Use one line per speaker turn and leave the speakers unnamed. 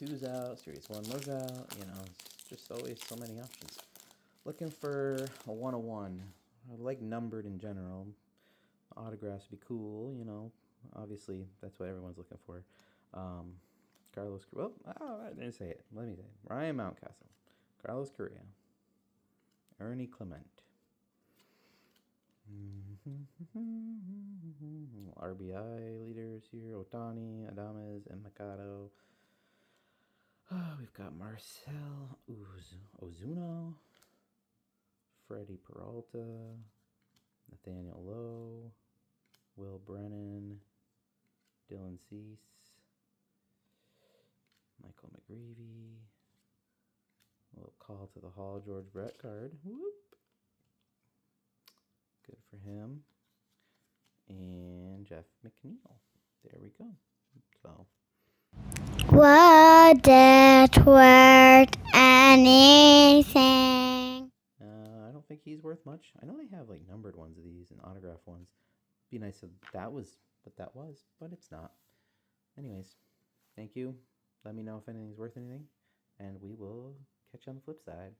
2's out, Series 1 was out, you know, it's just always so many options. Looking for a 101. I like numbered in general. Autographs would be cool, you know. Obviously, that's what everyone's looking for. Carlos, well, I didn't say it. Let me say it. Ryan Mountcastle, Carlos Correa, Ernie Clement, RBI leaders here: Otani, Adames, and Machado. We've got Marcel Ozuna, Freddie Peralta, Nathaniel Lowe, Will Brennan, Dylan Cease, Michael McGreevy, a little call to the hall, George Brett card. Whoop. Good for him. And Jeff McNeil. There we go. So.
Was it worth anything?
I don't think he's worth much. I know they have like numbered ones of these and autograph ones. Be nice if that was what that was, but it's not. Anyways, thank you. Let me know if anything's worth anything, and we will catch you on the flip side.